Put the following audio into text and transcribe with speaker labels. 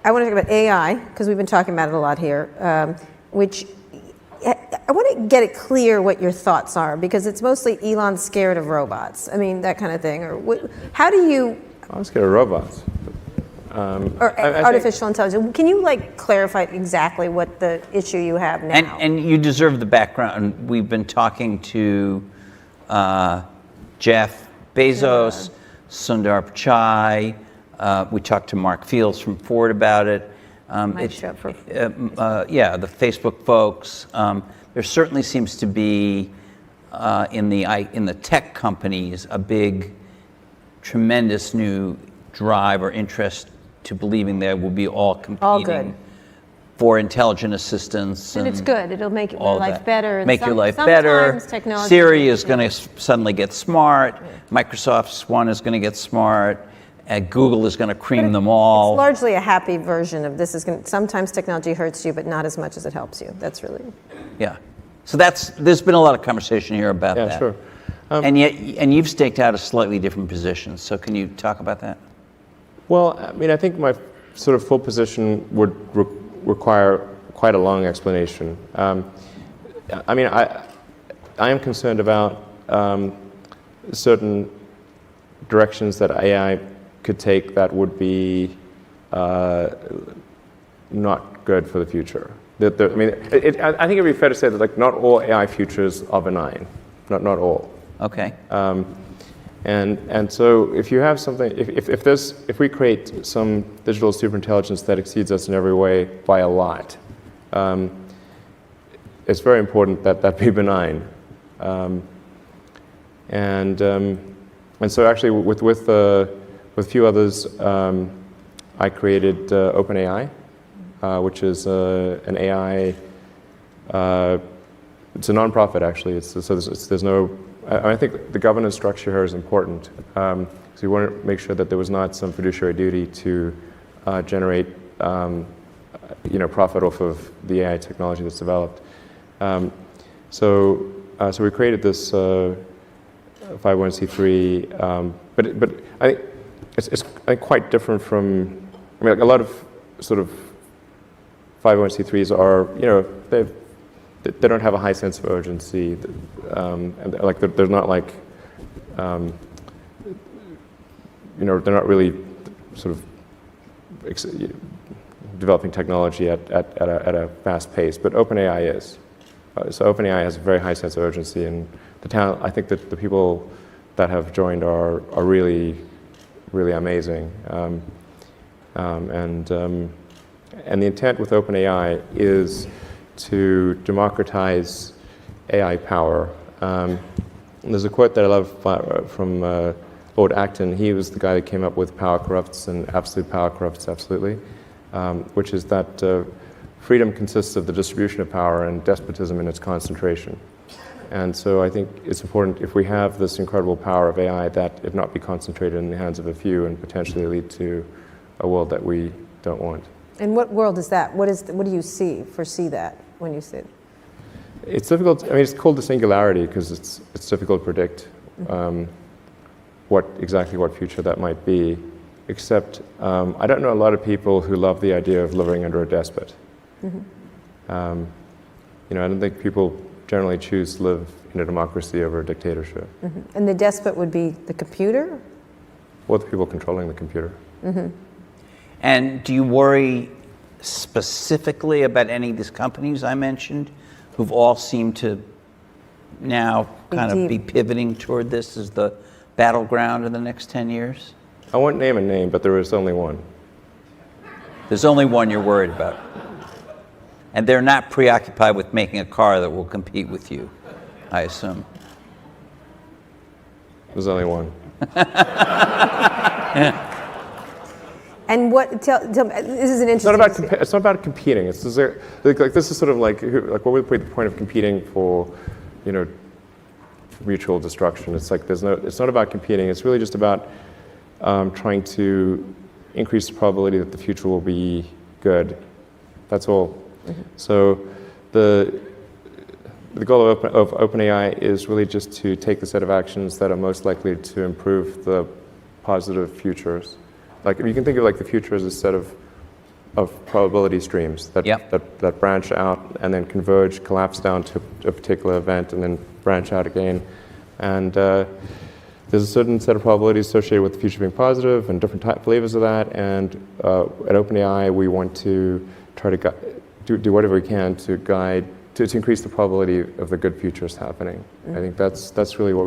Speaker 1: I want to talk about AI, because we've been talking about it a lot here, which I want to get it clear what your thoughts are, because it's mostly Elon scared of robots. I mean, that kind of thing. Or how do you...
Speaker 2: I'm scared of robots.
Speaker 1: Or artificial intelligence. Can you clarify exactly what the issue you have now?
Speaker 3: And you deserve the background. We've been talking to Jeff Bezos, Sundar Pichai. We talked to Mark Fields from Ford about it.
Speaker 1: The
Speaker 3: Facebook folks. There certainly seems to be in the tech companies a big, tremendous new drive or interest to believing there will be all competing for intelligent assistance.
Speaker 1: And it's good. It'll make your life better.
Speaker 3: Make your life better. Siri is going to suddenly get smart. Microsoft's one is going to get smart. Google is going to cream them all.
Speaker 1: It's largely a happy version of this. Sometimes technology hurts you, but not as much as it helps you. That's really...
Speaker 3: Yeah. So there's been a lot of conversation here about that.
Speaker 2: Yeah, sure.
Speaker 3: And you've staked out a slightly different position. So can you talk about that?
Speaker 2: Well, I mean, I think my sort of full position would require quite a long explanation. I mean, I am concerned about certain directions that AI could take that would be not good for the future. I mean, I think it would be fair to say that not all AI futures are benign, not all.
Speaker 3: Okay.
Speaker 2: And so if you have something, if we create some digital superintelligence that exceeds us in every way by a lot, it's very important that that be benign. And so actually with a few others, I created OpenAI, which is an AI. It's a nonprofit actually. There's no. I think the governance structure here is important. So we want to make sure that there was not some fiduciary duty to generate, profit off of the AI technology that's developed. So we created this 501c3, but I think it's quite different from. I mean, a lot of sort of 501c3s are, they don't have a high sense of urgency, and they're not they're not really sort of developing technology at a fast pace. But OpenAI is. So OpenAI has a very high sense of urgency, and I think that the people that have joined are really, really amazing. And the intent with OpenAI is to democratize AI power. There's a quote that I love from Lord Acton. He was the guy that came up with power corrupts and absolute power corrupts absolutely, which is that freedom consists of the distribution of power and despotism in its concentration. And so I think it's important, if we have this incredible power of AI, that it not be concentrated in the hands of a few and potentially lead to a world that we don't want.
Speaker 1: And what world is that? What do you foresee that when you see it?
Speaker 2: It's difficult. I mean, it's called the singularity because it's difficult to predict exactly what future that might be. Except I don't know a lot of people who love the idea of living under a despot. I don't think people generally choose to live in a democracy over a dictatorship.
Speaker 1: And the despot would be the computer?
Speaker 2: Or the people controlling the computer.
Speaker 3: And do you worry specifically about any of these companies I mentioned, who've all seemed to now kind of be pivoting toward this as the battleground in the next 10 years?
Speaker 2: I won't name a name, but there is only one.
Speaker 3: There's only one you're worried about. And they're not preoccupied with making a car that will compete with you, I assume.
Speaker 2: There's only one.
Speaker 1: And tell me, this is an interesting...
Speaker 2: It's not about competing. This is sort of like what would be the point of competing for, mutual destruction? It's like it's not about competing. It's really just about trying to increase the probability that the future will be good. That's all. So the goal of OpenAI is really just to take the set of actions that are most likely to improve the positive futures. Like, you can think of the future as a set of of probability streams that,
Speaker 3: Yep.
Speaker 2: that branch out and then converge, collapse down to a particular event, and then branch out again. And there's a certain set of probabilities associated with the future being positive and different flavors of that. And at OpenAI, we want to try to do whatever we can to guide, to increase the probability of the good futures happening. I think that's really what we're